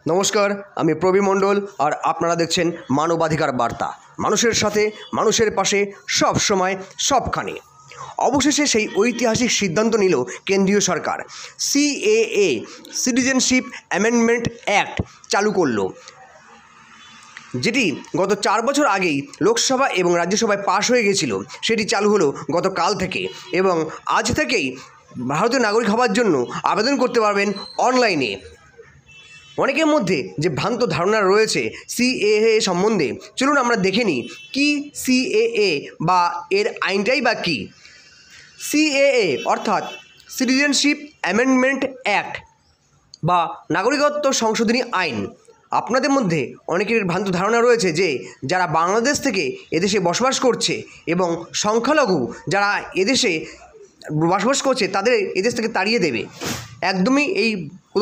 নমস্কার, আমি প্রবীর মণ্ডল আর আপনারা দেখছেন মানবাধিকার বার্তা। মানুষের সাথে, মানুষের পাশে, সব সময়, সবখানে। অবশেষে সেই ঐতিহাসিক সিদ্ধান্ত নিল কেন্দ্রীয় সরকার। সিএএ সিটিজেনশিপ অ্যামেন্ডমেন্ট অ্যাক্ট চালু করল, যেটি গত 4 বছর আগেই লোকসভা এবং রাজ্যসভায় পাশ হয়ে গেছিল। সেটি চালু হলো গতকাল থেকে এবং আজ থেকেই ভারতীয় নাগরিক হওয়ার জন্য আবেদন করতে পারবেন অনলাইনে। অনেকের মধ্যে যে ভ্রান্ত ধারণা রয়েছে সিএএ সম্বন্ধে, চলুন আমরা দেখে নিই কি সিএএ বা এর আইনটাই বা কী। সিএএ অর্থাৎ সিটিজেনশিপ অ্যামেন্ডমেন্ট অ্যাক্ট বা নাগরিকত্ব সংশোধনী আইন। আপনাদের মধ্যে অনেকের ভ্রান্ত ধারণা রয়েছে যে যারা বাংলাদেশ থেকে এদেশে বসবাস করছে এবং সংখ্যালঘু যারা এদেশে বসবাস করছে তাদের এদেশ থেকে তাড়িয়ে দেবে। একদমই এই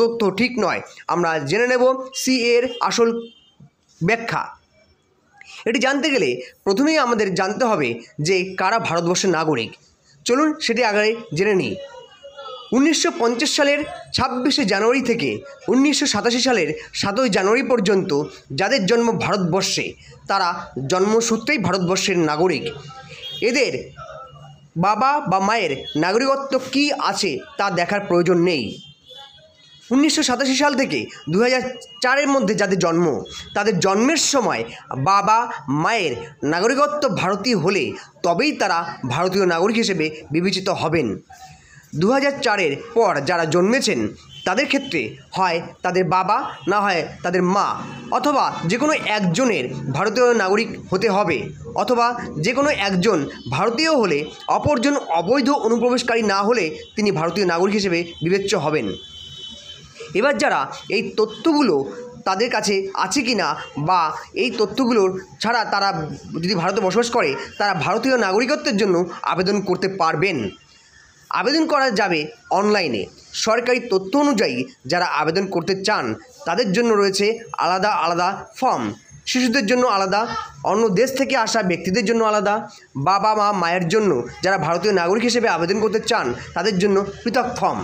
তথ্য ঠিক নয়। আমরা জেনে নেব সিএর আসল ব্যাখ্যা। এটি জানতে গেলে প্রথমেই আমাদের জানতে হবে যে কারা ভারতবর্ষের নাগরিক। চলুন সেটি আগে জেনে নিই। 1950 সালের 26শে জানুয়ারি থেকে 1987 সালের 7ই জানুয়ারি পর্যন্ত যাদের জন্ম ভারতবর্ষে তারা জন্মসূত্রেই ভারতবর্ষের নাগরিক। এদের বাবা বা মায়ের নাগরিকত্ব কী আছে তা দেখার প্রয়োজন নেই। 1987 সাল থেকে 2004-এর মধ্যে যাদের জন্ম, তাদের জন্মের সময় বাবা মায়ের নাগরিকত্ব ভারতীয় হলে তবেই তারা ভারতীয় নাগরিক হিসেবে বিবেচিত হবেন। 2004-এর পর যারা জন্মেছেন তাদের ক্ষেত্রে হয় তাদের বাবা, না হয় তাদের মা, অথবা যে কোনো একজনের ভারতীয় নাগরিক হতে হবে, অথবা যে কোনো একজন ভারতীয় হলে অপরজন অবৈধ অনুপ্রবেশকারী না হলে তিনি ভারতীয় নাগরিক হিসেবে বিবেচ্য হবেন। এবার যারা এই তথ্যগুলো তাদের কাছে আছে কি না, বা এই তথ্যগুলোর ছাড়া তারা যদি ভারতে বসবাস করে, তারা ভারতীয় নাগরিকত্বের জন্য আবেদন করতে পারবেন। আবেদন করা যাবে অনলাইনে। সরকারি তথ্য অনুযায়ী যারা আবেদন করতে চান তাদের জন্য রয়েছে আলাদা আলাদা ফর্ম। শিশুদের জন্য আলাদা, অন্য দেশ থেকে আসা ব্যক্তিদের জন্য আলাদা, বাবা মা মায়ের জন্য যারা ভারতীয় নাগরিক হিসেবে আবেদন করতে চান তাদের জন্য পৃথক ফর্ম।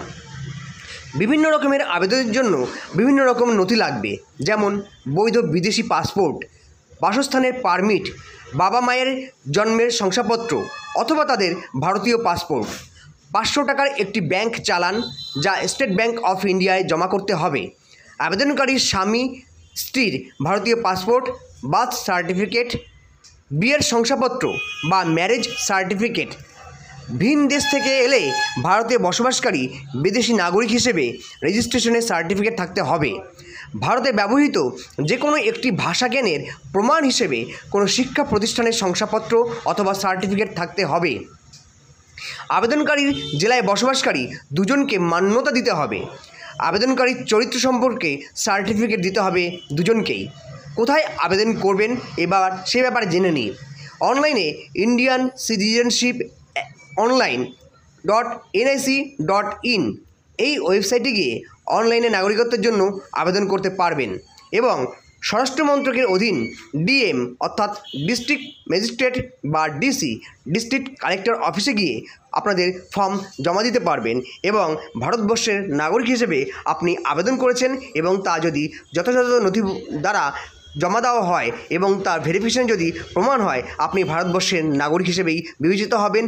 বিভিন্ন রকমের আবেদনের জন্য বিভিন্ন রকম নথি লাগবে, যেমন বৈধ বিদেশি পাসপোর্ট, বাসস্থানের পারমিট, বাবা মায়ের জন্মের শংসাপত্র অথবা তাদের ভারতীয় পাসপোর্ট, 500 টাকার একটি ব্যাংক চালান যা স্টেট ব্যাংক অফ ইন্ডিয়ায় জমা করতে হবে, আবেদনকারীর স্বামী স্ত্রীর ভারতীয় পাসপোর্ট, বার্থ সার্টিফিকেট, বিয়ের শংসাপত্র বা ম্যারেজ সার্টিফিকেট। ভিন দেশ থেকে এলে ভারতে বসবাসকারী বিদেশি নাগরিক হিসেবে রেজিস্ট্রেশনের সার্টিফিকেট থাকতে হবে। ভারতে ব্যবহৃত যে কোনো একটি ভাষা জ্ঞানের প্রমাণ হিসেবে কোনো শিক্ষা প্রতিষ্ঠানের শংসাপত্র অথবা সার্টিফিকেট থাকতে হবে। আবেদনকারীর জেলায় বসবাসকারী দুজনকে মান্যতা দিতে হবে। আবেদনকারীর চরিত্র সম্পর্কে সার্টিফিকেট দিতে হবে দুজনকেই। কোথায় আবেদন করবেন এবার সে ব্যাপারে জেনে নিই। অনলাইনে ইন্ডিয়ান সিটিজেনশিপ online.nic.in এই ওয়েবসাইটে গিয়ে অনলাইনে নাগরিকত্বের জন্য আবেদন করতে পারবেন এবং স্বরাষ্ট্র মন্ত্রকের অধীন ডিএম অর্থাৎ ডিস্ট্রিক্ট ম্যাজিস্ট্রেট বা ডিসি ডিস্ট্রিক্ট কালেক্টর অফিসে গিয়ে আপনাদের ফর্ম জমা দিতে পারবেন এবং ভারতবর্ষের নাগরিক হিসেবে আপনি আবেদন করেছেন এবং তা যদি যথাযথ নথি দ্বারা জমা দেওয়া হয় এবং তার ভেরিফিকেশন যদি প্রমাণ হয়, আপনি ভারতবর্ষের নাগরিক হিসেবেই বিবেচিত হবেন